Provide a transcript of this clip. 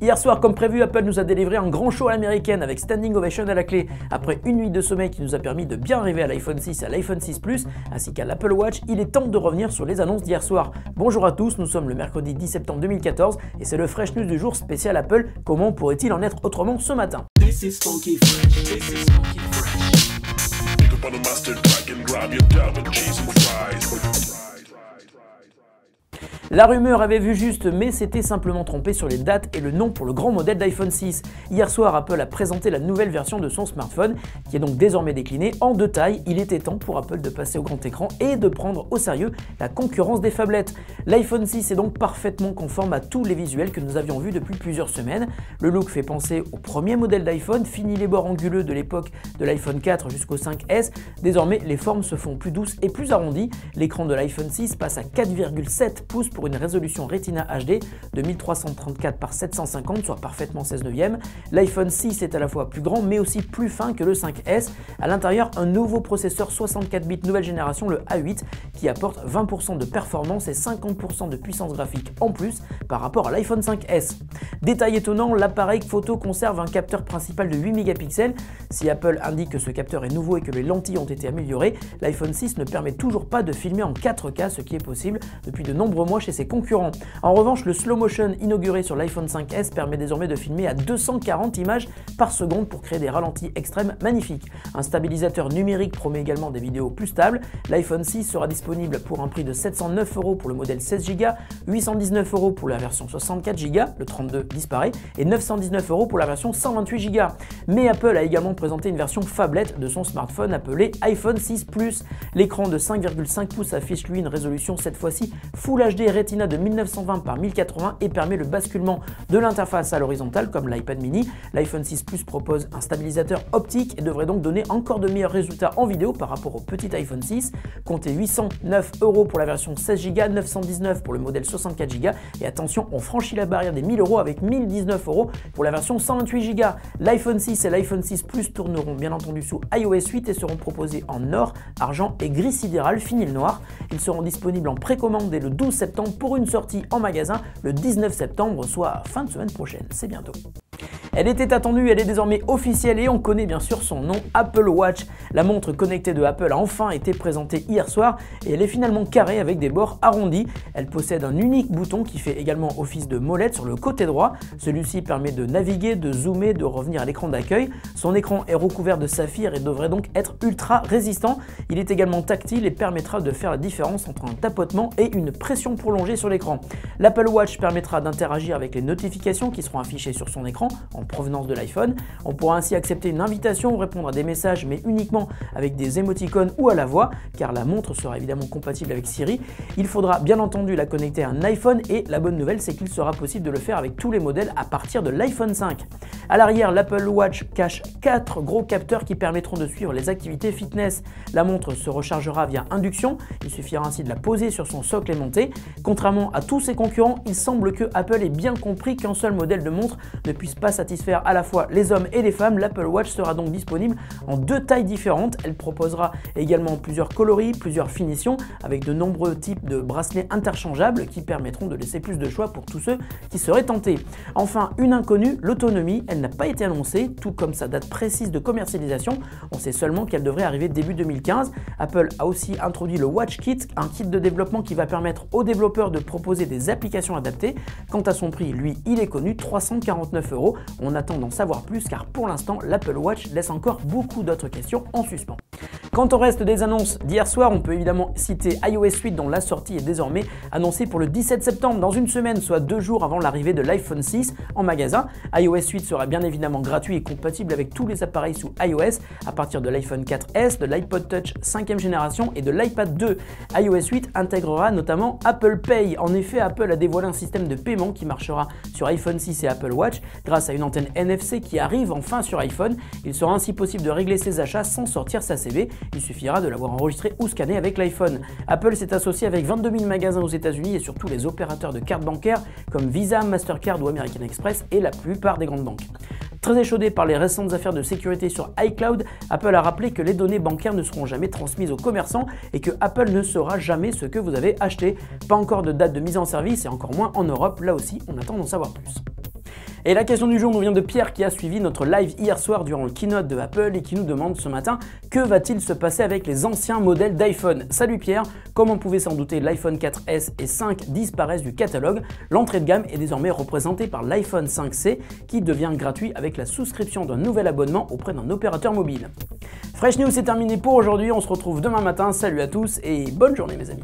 Hier soir, comme prévu, Apple nous a délivré un grand show à l'américaine avec standing ovation à la clé. Après une nuit de sommeil qui nous a permis de bien arriver à l'iPhone 6 et à l'iPhone 6 Plus, ainsi qu'à l'Apple Watch, il est temps de revenir sur les annonces d'hier soir. Bonjour à tous, nous sommes le mercredi 10 septembre 2014 et c'est le Fresh News du jour spécial Apple. Comment pourrait-il en être autrement ce matin? La rumeur avait vu juste, mais s'était simplement trompé sur les dates et le nom pour le grand modèle d'iPhone 6. Hier soir, Apple a présenté la nouvelle version de son smartphone, qui est donc désormais déclinée en deux tailles. Il était temps pour Apple de passer au grand écran et de prendre au sérieux la concurrence des phablettes. L'iPhone 6 est donc parfaitement conforme à tous les visuels que nous avions vus depuis plusieurs semaines. Le look fait penser au premier modèle d'iPhone, fini les bords anguleux de l'époque de l'iPhone 4 jusqu'au 5S. Désormais, les formes se font plus douces et plus arrondies. L'écran de l'iPhone 6 passe à 4,7 pouces pour une résolution Retina HD de 1334 par 750, soit parfaitement 16/9. L'iPhone 6 est à la fois plus grand mais aussi plus fin que le 5S. À l'intérieur, un nouveau processeur 64 bits nouvelle génération, le A8, qui apporte 20% de performance et 50% de puissance graphique en plus par rapport à l'iPhone 5S. Détail étonnant, l'appareil photo conserve un capteur principal de 8 mégapixels. Si Apple indique que ce capteur est nouveau et que les lentilles ont été améliorées, l'iPhone 6 ne permet toujours pas de filmer en 4K, ce qui est possible depuis de nombreux mois chez ses concurrents. En revanche, le slow motion inauguré sur l'iPhone 5S permet désormais de filmer à 240 images par seconde pour créer des ralentis extrêmes magnifiques. Un stabilisateur numérique promet également des vidéos plus stables. L'iPhone 6 sera disponible pour un prix de 709 € pour le modèle 16 Go, 819 € pour la version 64 Go, le 32 disparaît, et 919 € pour la version 128 Go. Mais Apple a également présenté une version phablette de son smartphone appelé iPhone 6 Plus. L'écran de 5,5 pouces affiche lui une résolution cette fois-ci Full HD Retina de 1920 par 1080 et permet le basculement de l'interface à l'horizontale comme l'iPad mini. L'iPhone 6 Plus propose un stabilisateur optique et devrait donc donner encore de meilleurs résultats en vidéo par rapport au petit iPhone 6. Comptez 809 € pour la version 16 Go, 919 € pour le modèle 64 Go et attention, on franchit la barrière des 1000 € avec 1019 € pour la version 128 Go. L'iPhone 6 et l'iPhone 6 Plus tourneront bien entendu sous iOS 8 et seront proposés en or, argent et gris sidéral fini le noir. Ils seront disponibles en précommande dès le 12 septembre pour une sortie en magasin le 19 septembre, soit fin de semaine prochaine, c'est bientôt. Elle était attendue, elle est désormais officielle et on connaît bien sûr son nom, Apple Watch. La montre connectée de Apple a enfin été présentée hier soir et elle est finalement carrée avec des bords arrondis. Elle possède un unique bouton qui fait également office de molette sur le côté droit. Celui-ci permet de naviguer, de zoomer, de revenir à l'écran d'accueil. Son écran est recouvert de saphir et devrait donc être ultra résistant. Il est également tactile et permettra de faire la différence entre un tapotement et une pression prolongée sur l'écran. L'Apple Watch permettra d'interagir avec les notifications qui seront affichées sur son écran en provenance de l'iPhone. On pourra ainsi accepter une invitation ou répondre à des messages, mais uniquement avec des émoticônes ou à la voix, car la montre sera évidemment compatible avec Siri. Il faudra bien entendu la connecter à un iPhone et la bonne nouvelle, c'est qu'il sera possible de le faire avec tous les modèles à partir de l'iPhone 5. À l'arrière, l'Apple Watch cache 4 gros capteurs qui permettront de suivre les activités fitness. La montre se rechargera via induction, il suffira ainsi de la poser sur son socle aimanté. Contrairement à tous ses concurrents, il semble que Apple ait bien compris qu'un seul modèle de montre ne puisse pas satisfaire à la fois les hommes et les femmes. L'Apple Watch sera donc disponible en deux tailles différentes. Elle proposera également plusieurs coloris, plusieurs finitions, avec de nombreux types de bracelets interchangeables qui permettront de laisser plus de choix pour tous ceux qui seraient tentés. Enfin, une inconnue, l'autonomie, elle n'a pas été annoncée, tout comme sa date précise de commercialisation. On sait seulement qu'elle devrait arriver début 2015. Apple a aussi introduit le Watch Kit, un kit de développement qui va permettre aux développeurs de proposer des applications adaptées. Quant à son prix, lui, il est connu, 349 €. On attend d'en savoir plus car pour l'instant, l'Apple Watch laisse encore beaucoup d'autres questions en suspens. Quant au reste des annonces d'hier soir, on peut évidemment citer iOS 8 dont la sortie est désormais annoncée pour le 17 septembre, dans une semaine, soit 2 jours avant l'arrivée de l'iPhone 6 en magasin. iOS 8 sera bien évidemment gratuit et compatible avec tous les appareils sous iOS à partir de l'iPhone 4S, de l'iPod Touch 5e génération et de l'iPad 2. iOS 8 intégrera notamment Apple Pay. En effet, Apple a dévoilé un système de paiement qui marchera sur iPhone 6 et Apple Watch grâce à une antenne NFC qui arrive enfin sur iPhone. Il sera ainsi possible de régler ses achats sans sortir sa CV. Il suffira de l'avoir enregistré ou scanné avec l'iPhone. Apple s'est associé avec 22 000 magasins aux États-Unis et surtout les opérateurs de cartes bancaires comme Visa, Mastercard ou American Express et la plupart des grandes banques. Très échaudé par les récentes affaires de sécurité sur iCloud, Apple a rappelé que les données bancaires ne seront jamais transmises aux commerçants et que Apple ne saura jamais ce que vous avez acheté. Pas encore de date de mise en service et encore moins en Europe, là aussi on attend d'en savoir plus. Et la question du jour nous vient de Pierre qui a suivi notre live hier soir durant le keynote de Apple et qui nous demande ce matin que va-t-il se passer avec les anciens modèles d'iPhone. Salut Pierre, comme on pouvait s'en douter, l'iPhone 4S et 5 disparaissent du catalogue. L'entrée de gamme est désormais représentée par l'iPhone 5C qui devient gratuit avec la souscription d'un nouvel abonnement auprès d'un opérateur mobile. Fresh News c'est terminé pour aujourd'hui, on se retrouve demain matin, salut à tous et bonne journée mes amis.